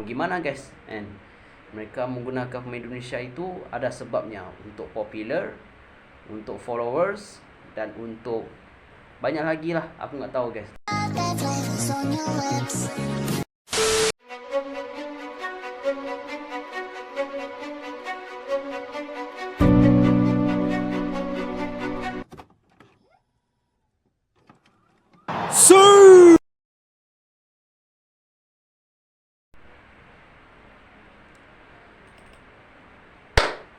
bagaimana guys? And mereka menggunakan pemain Indonesia itu ada sebabnya, untuk popular, untuk followers, dan untuk banyak lagi lah, aku nggak tahu guys.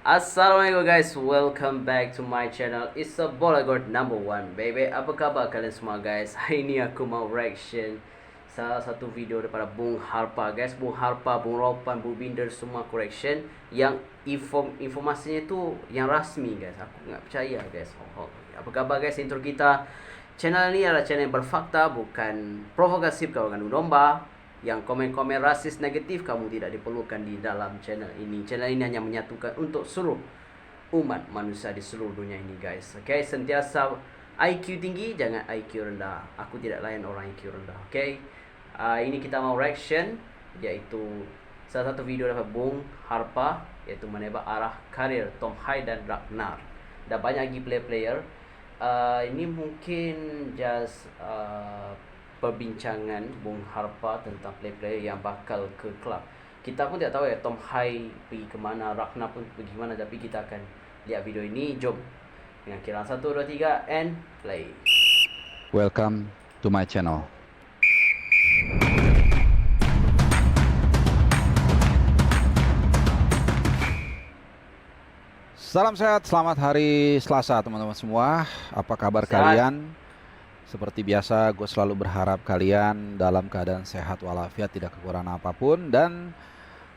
Assalamualaikum guys, welcome back to my channel. It's a Bola God number one baby. Apa khabar kalian semua guys? Hari ini aku mau reaction salah satu video daripada Bung Harpa guys. Bung Harpa, Bung Ropan, Bung Binder, semua correction yang informasinya itu yang rasmi guys. Aku nggak percaya guys. Apa khabar guys? Intro kita. Channel ini adalah channel yang berfakta, bukan provokasif kalau mengandung domba. Yang komen-komen rasis negatif kamu tidak diperlukan di dalam channel ini. Channel ini hanya menyatukan untuk seluruh umat manusia di seluruh dunia ini guys. Okay, sentiasa IQ tinggi, jangan IQ rendah. Aku tidak layan orang IQ rendah. Okay, ini kita mau reaction, yaitu salah satu video dari Bung Harpa, yaitu menebak arah karir Tom Hai dan Ragnar. Dan banyak lagi player-player. Ini mungkin just perbincangan Bung Harpa tentang player-player yang bakal ke klub. Kita pun tidak tahu ya Tom Hai pergi kemana, Ragnar pun pergi kemana, tapi kita akan lihat video ini. Jom dengan kiraan 1, 2, 3 and play. Welcome to my channel. Salam sehat, selamat hari Selasa teman-teman semua. Apa kabar kalian? Seperti biasa, gue selalu berharap kalian dalam keadaan sehat walafiat, tidak kekurangan apapun. Dan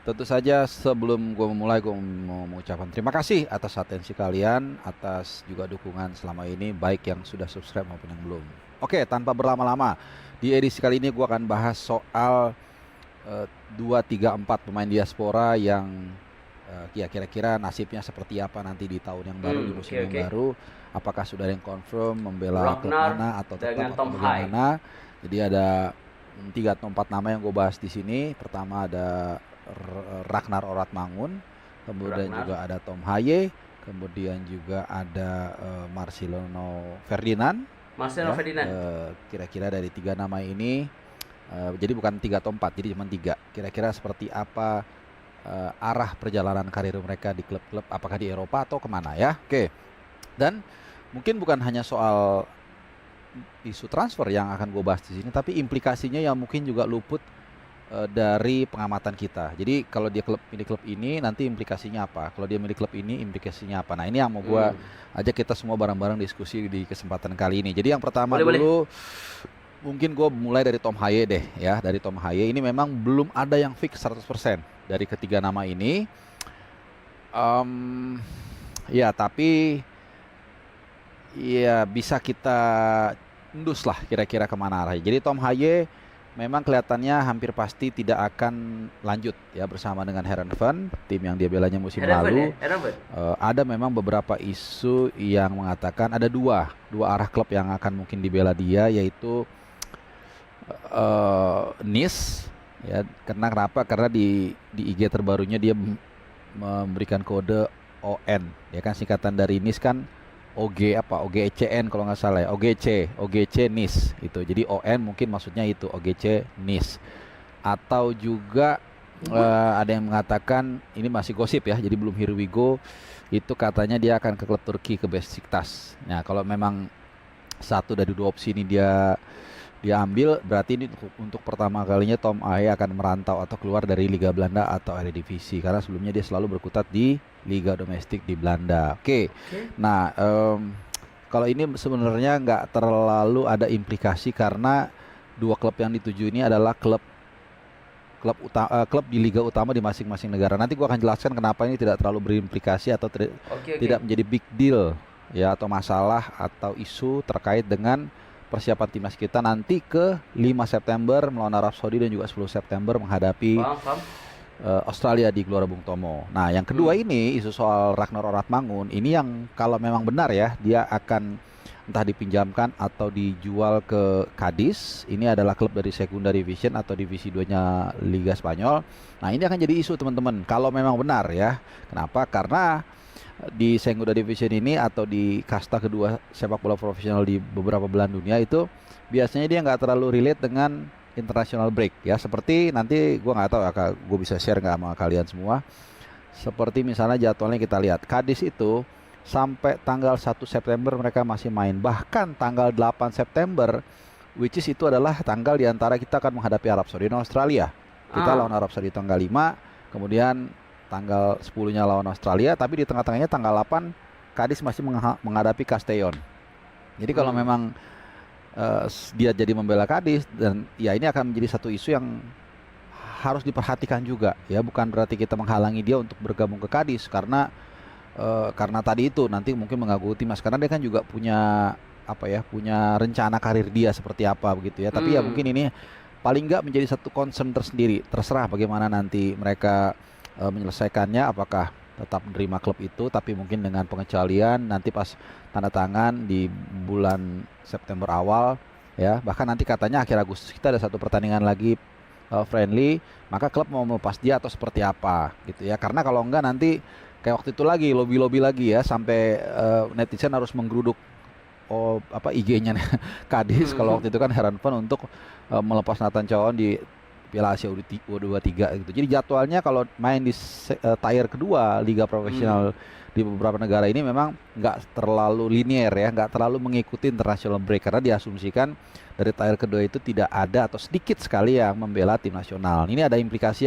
tentu saja sebelum gue memulai, gue mau mengucapkan terima kasih atas atensi kalian, atas juga dukungan selama ini, baik yang sudah subscribe maupun yang belum. Oke, tanpa berlama-lama, di edisi kali ini gue akan bahas soal 2, 3, 4 pemain diaspora yang ya kira-kira nasibnya seperti apa nanti di tahun yang baru, di musim yang baru. Apakah sudah ada yang confirm membela klub mana atau tetap atau bagaimana? Jadi ada 3 atau 4 nama yang gue bahas di sini. Pertama ada Ragnar Oratmangun, kemudian juga ada Tom Haye, kemudian juga ada Marcelo Ferdinand. Kira-kira dari 3 nama ini, jadi bukan 3 atau 4, jadi cuma 3. Kira-kira seperti apa arah perjalanan karir mereka di klub-klub, apakah di Eropa atau kemana ya? Oke. Dan mungkin bukan hanya soal isu transfer yang akan gue bahas di sini, tapi implikasinya yang mungkin juga luput dari pengamatan kita. Jadi kalau dia milih klub ini, nanti implikasinya apa? Kalau dia milih klub ini, implikasinya apa? Nah, ini yang mau gue ajak kita semua bareng-bareng diskusi di kesempatan kali ini. Jadi yang pertama dulu, mungkin gue mulai dari Tom Haye deh ya. Dari Tom Haye ini memang belum ada yang fix 100% dari ketiga nama ini. Ya tapi ya bisa kita endus lah kira-kira kemana arahnya. Jadi Tom Haye memang kelihatannya hampir pasti tidak akan lanjut ya bersama dengan Heerenveen, tim yang dia belanya musim lalu. Ada memang beberapa isu yang mengatakan ada dua arah klub yang akan mungkin dibela dia, yaitu Nice ya. Kenapa? Karena di IG terbarunya dia memberikan kode ON ya kan, singkatan dari Nice kan OGCN kalau nggak salah ya, OGC Nice itu. Jadi ON mungkin maksudnya itu OGC Nice. Atau juga ada yang mengatakan, ini masih gosip ya, jadi belum here we go, itu katanya dia akan ke klub Turki, ke Besiktas. Nah kalau memang satu dari 2 opsi ini dia ambil, berarti ini untuk pertama kalinya Tom Haye akan merantau atau keluar dari Liga Belanda atau Eredivisie, karena sebelumnya dia selalu berkutat di Liga domestik di Belanda. Oke. Nah kalau ini sebenarnya nggak terlalu ada implikasi, karena 2 klub yang dituju ini adalah klub di liga utama di masing-masing negara. Nanti gua akan jelaskan kenapa ini tidak terlalu berimplikasi atau tidak menjadi big deal ya, atau masalah atau isu terkait dengan persiapan timnas kita nanti ke 5 September melawan Arab Saudi dan juga 10 September menghadapi Australia di Gelora Bung Tomo. Nah, yang kedua ini isu soal Ragnar Oratmangun, ini yang kalau memang benar ya, dia akan entah dipinjamkan atau dijual ke Cadiz. Ini adalah klub dari Segunda Division atau divisi 2-nya Liga Spanyol. Nah, ini akan jadi isu teman-teman kalau memang benar ya. Kenapa? Karena di Segunda Division ini atau di kasta kedua sepak bola profesional di beberapa belahan dunia itu biasanya dia nggak terlalu relate dengan international break ya. Seperti nanti gue nggak tahu ya, gue bisa share nggak sama kalian semua. Seperti misalnya jadwalnya kita lihat, Cadiz itu sampai tanggal 1 September mereka masih main. Bahkan tanggal 8 September, which is itu adalah tanggal diantara kita akan menghadapi Arab Saudi dan Australia. Kita lawan Arab Saudi tanggal 5, kemudian tanggal 10-nya lawan Australia, tapi di tengah-tengahnya tanggal 8 Cadiz masih menghadapi Castellón. Jadi kalau memang dia jadi membela Cadiz, dan ya ini akan menjadi satu isu yang harus diperhatikan juga ya, bukan berarti kita menghalangi dia untuk bergabung ke Cadiz karena tadi itu nanti mungkin mengganggu timnas, karena dia kan juga punya punya rencana karir dia seperti apa begitu ya. Tapi ya mungkin ini paling nggak menjadi satu concern tersendiri, terserah bagaimana nanti mereka menyelesaikannya, apakah tetap menerima klub itu tapi mungkin dengan pengecualian nanti pas tanda tangan di bulan September awal ya. Bahkan nanti katanya akhir Agustus kita ada satu pertandingan lagi friendly, maka klub mau melepas dia atau seperti apa gitu ya. Karena kalau enggak nanti kayak waktu itu lagi lobby lagi ya, sampai netizen harus menggeruduk IG-nya Cadiz kalau waktu itu kan Heranpan untuk melepas Nathan Chow di Piala Asia U23 gitu. Jadi jadwalnya kalau main di tier kedua Liga Profesional di beberapa negara ini memang nggak terlalu linear ya, nggak terlalu mengikuti international break, karena diasumsikan dari tier kedua itu tidak ada atau sedikit sekali yang membela tim nasional. Ini ada implikasi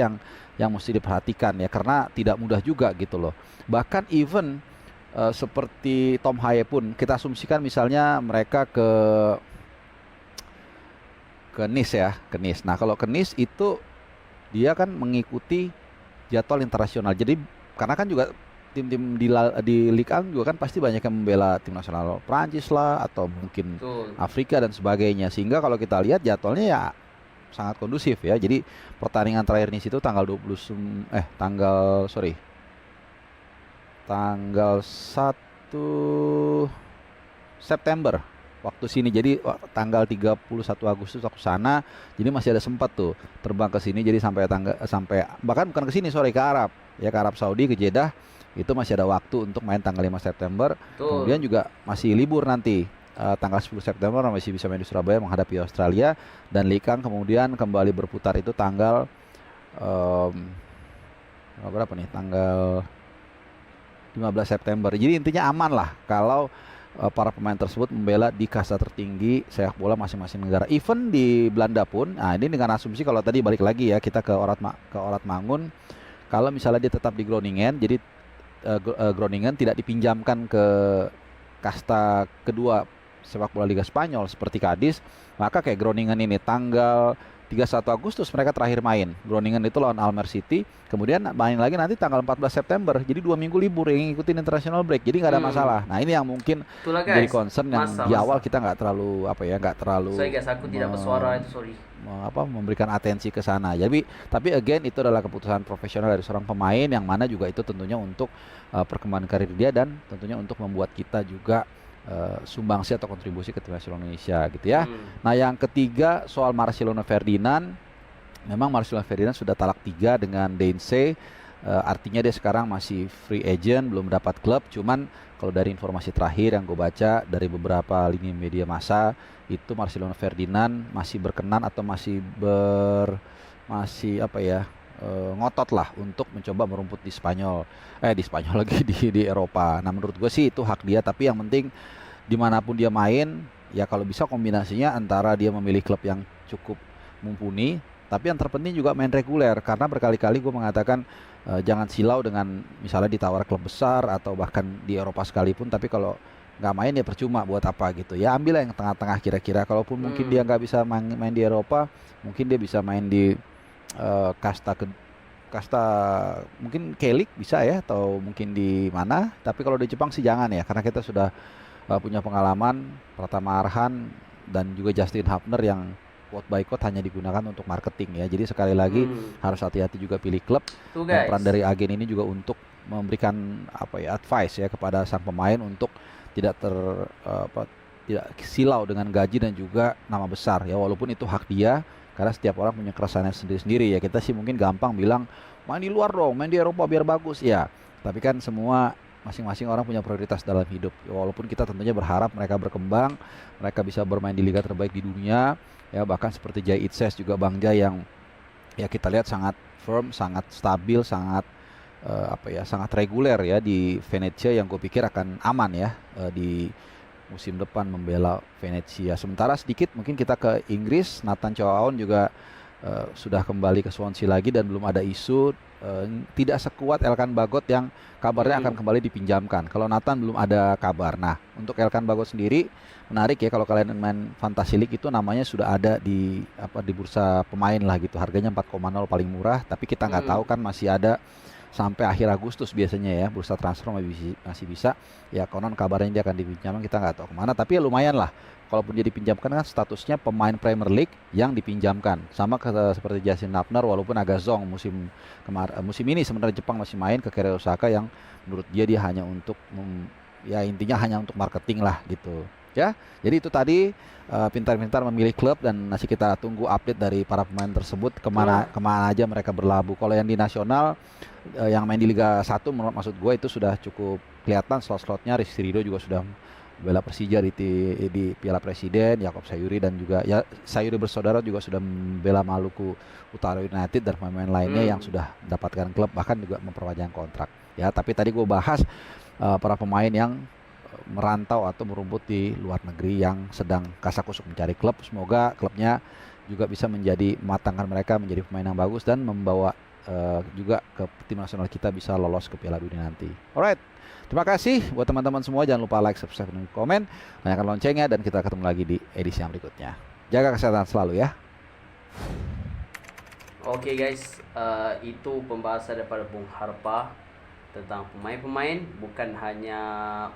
yang mesti diperhatikan ya, karena tidak mudah juga gitu loh. Bahkan even seperti Tom Haye pun kita asumsikan misalnya mereka ke Nice ya, ke Nice. Nah, kalau ke Nice itu dia kan mengikuti jadwal internasional. Jadi karena kan juga tim-tim di Ligue 1 juga kan pasti banyak yang membela tim nasional Prancis lah atau mungkin Afrika dan sebagainya. Sehingga kalau kita lihat jadwalnya ya sangat kondusif ya. Jadi pertandingan terakhir Nice itu tanggal 1 September waktu sini. Jadi tanggal 31 Agustus aku sana. Jadi masih ada sempat tuh terbang ke sini, jadi sampai bahkan bukan ke sini, ke Arab. Ya, ke Arab Saudi, ke Jeddah. Itu masih ada waktu untuk main tanggal 5 September. Kemudian juga masih libur nanti. Tanggal 10 September masih bisa main di Surabaya menghadapi Australia, dan Likang kemudian kembali berputar itu tanggal berapa nih? Tanggal 15 September. Jadi intinya aman lah kalau para pemain tersebut membela di kasta tertinggi sepak bola masing-masing negara. Even di Belanda pun, nah ini dengan asumsi kalau tadi balik lagi ya kita ke Orat Mangun, kalau misalnya dia tetap di Groningen, jadi Groningen tidak dipinjamkan ke kasta kedua sepak bola Liga Spanyol seperti Cadiz, maka kayak Groningen ini tanggal 31 Agustus mereka terakhir main. Groningen itu lawan Almer City, kemudian main lagi nanti tanggal 14 September. Jadi 2 minggu libur yang ngikutin international break. Jadi nggak ada masalah. Nah, ini yang mungkin jadi concern yang di awal kita nggak terlalu Sorry guys, aku tidak bersuara itu, sorry. Memberikan atensi ke sana. Jadi tapi again itu adalah keputusan profesional dari seorang pemain, yang mana juga itu tentunya untuk perkembangan karir dia dan tentunya untuk membuat kita juga sumbangsi atau kontribusi ke tim nasional Indonesia gitu ya. Nah, yang ketiga soal Marcelo Ferdinand. Memang Marcelo Ferdinand sudah talak 3 dengan Deinze. Artinya dia sekarang masih free agent, belum dapat klub. Cuman kalau dari informasi terakhir yang gue baca dari beberapa lini media massa, itu Marcelo Ferdinand masih berkenan atau masih ngotot lah untuk mencoba merumput di Spanyol lagi di Eropa. Nah, menurut gue sih itu hak dia, tapi yang penting dimanapun dia main ya, kalau bisa kombinasinya antara dia memilih klub yang cukup mumpuni, tapi yang terpenting juga main reguler. Karena berkali-kali gue mengatakan jangan silau dengan misalnya ditawar klub besar atau bahkan di Eropa sekalipun, tapi kalau nggak main ya percuma, buat apa gitu ya. Ambillah yang tengah-tengah kira-kira. Kalaupun mungkin dia nggak bisa main di Eropa, mungkin dia bisa main di kasta mungkin K-League bisa ya, atau mungkin di mana. Tapi kalau di Jepang sih jangan ya, karena kita sudah punya pengalaman Pratama Arhan dan juga Justin Hubner yang quote by quote hanya digunakan untuk marketing ya. Jadi sekali lagi harus hati-hati juga pilih klub. Dan peran dari agen ini juga untuk memberikan advice ya kepada sang pemain untuk tidak tidak silau dengan gaji dan juga nama besar ya, walaupun itu hak dia karena setiap orang punya keresahannya sendiri-sendiri ya. Kita sih mungkin gampang bilang main di luar dong, main di Eropa biar bagus ya. Tapi kan semua masing-masing orang punya prioritas dalam hidup. Ya, walaupun kita tentunya berharap mereka berkembang, mereka bisa bermain di liga terbaik di dunia ya, bahkan seperti Jai Itses juga Bang Jai yang ya kita lihat sangat firm, sangat stabil, sangat sangat reguler ya di Venezia, yang gue pikir akan aman ya di musim depan membela Venezia. Sementara sedikit mungkin kita ke Inggris, Nathan Chow juga sudah kembali ke Swansea lagi dan belum ada isu, tidak sekuat Elkan Bagot yang kabarnya akan kembali dipinjamkan. Kalau Nathan belum ada kabar. Nah, untuk Elkan Bagot sendiri menarik ya, kalau kalian main Fantasy League itu namanya sudah ada di bursa pemain lah gitu. Harganya 4,0 paling murah, tapi kita nggak tahu kan, masih ada sampai akhir Agustus biasanya ya, bursa transfer masih bisa ya. Konon kabarnya dia akan dipinjamkan, kita nggak tahu kemana, tapi ya lumayan lah. Kalaupun dia dipinjamkan kan statusnya pemain Premier League yang dipinjamkan, sama seperti Justin Napner, walaupun agak zong musim ini sebenarnya. Jepang masih main ke Keiichi Osaka yang menurut dia hanya untuk ya intinya hanya untuk marketing lah gitu ya. Jadi itu tadi pintar-pintar memilih klub, dan masih kita tunggu update dari para pemain tersebut kemana aja mereka berlabuh. Kalau yang di nasional yang main di Liga 1 maksud gue itu sudah cukup kelihatan slot-slotnya. Rizky Ridho juga sudah bela Persija di Piala Presiden, Yakob Sayuri dan juga ya Sayuri bersaudara juga sudah membela Maluku Utara United dan pemain lainnya yang sudah mendapatkan klub, bahkan juga memperpanjang kontrak ya. Tapi tadi gue bahas para pemain yang merantau atau merumput di luar negeri yang sedang kasakusuk mencari klub. Semoga klubnya juga bisa mematangkan mereka menjadi pemain yang bagus dan membawa juga ke tim nasional kita bisa lolos ke Piala Dunia nanti. Alright, terima kasih buat teman-teman semua. Jangan lupa like, subscribe, dan komen, nyalakan loncengnya, dan kita ketemu lagi di edisi yang berikutnya. Jaga kesehatan selalu ya. Oke guys, itu pembahasan daripada Bung Harpa tentang pemain-pemain, bukan hanya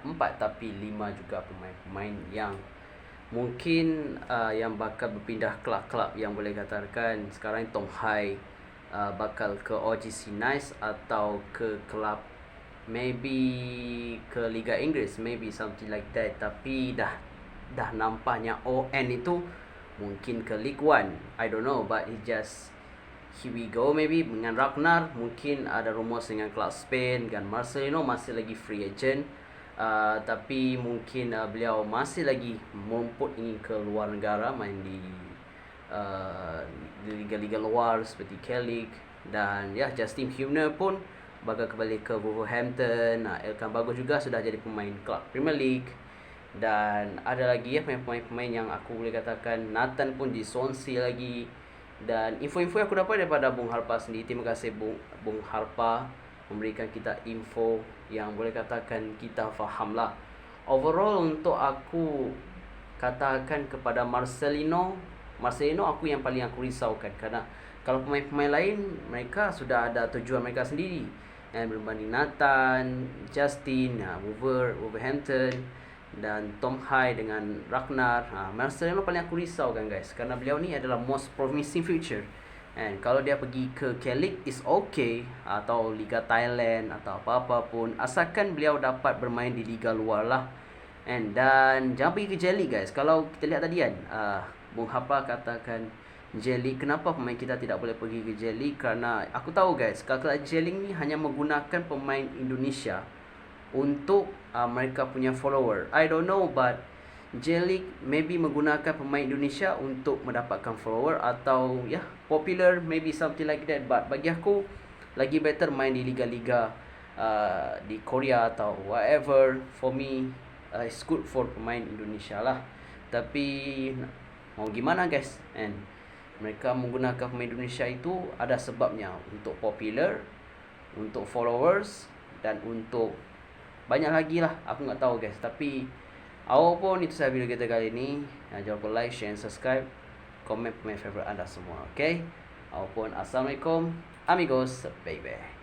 4 tapi 5 juga pemain-pemain yang mungkin yang bakal berpindah klub-klub, yang boleh katakan sekarang Tom Hai bakal ke OGC Nice atau ke klub maybe ke Liga Inggris, maybe something like that. Tapi dah nampaknya ON itu mungkin ke League One, I don't know, but it just here we go. Maybe dengan Ragnar, mungkin ada rumor dengan klub Spain, dan Marcelino masih lagi free agent. Tapi mungkin beliau masih lagi merumput ingin ke luar negara, main di liga-liga luar seperti K-League. Dan ya, Justin Hubner pun bakal kembali ke Wolverhampton. Elkan Bagot juga sudah jadi pemain klub Premier League. Dan ada lagi ya pemain-pemain yang aku boleh katakan, Nathan pun di Swansea lagi. Dan info-info yang aku dapat daripada Bung Harpa sendiri. Terima kasih Bung Harpa memberikan kita info yang boleh katakan kita faham lah. Overall untuk aku katakan kepada Marcelino aku yang paling aku risaukan, karena kalau pemain-pemain lain mereka sudah ada tujuan mereka sendiri, dan berbanding Nathan, Justin, Wolverhampton dan Tom Hai dengan Ragnar, Marcelino paling aku risaukan guys, karena beliau ni adalah most promising future. And kalau dia pergi ke K-League is okay, atau Liga Thailand atau apa-apa pun, asalkan beliau dapat bermain di liga luar lah. Dan jangan pergi ke J-League guys. Kalau kita lihat tadi kan, Bung Harpa katakan J-League, kenapa pemain kita tidak boleh pergi ke J-League? Karena aku tahu guys, kalau J-League ni hanya menggunakan pemain Indonesia untuk mereka punya follower. I don't know, but J-League maybe menggunakan pemain Indonesia untuk mendapatkan follower atau ya popular, maybe something like that. But bagi aku lagi better main di liga-liga di Korea atau whatever. For me it's good for pemain Indonesia lah. Tapi mau gimana guys, and mereka menggunakan pemain Indonesia itu ada sebabnya, untuk popular, untuk followers, dan untuk banyak lagi lah. Aku nggak tahu guys, tapi apapun itu saya video kita kali ini. Jangan lupa like, share, and subscribe, komen pemain favorite anda semua. Okay, apapun, assalamualaikum amigos baby.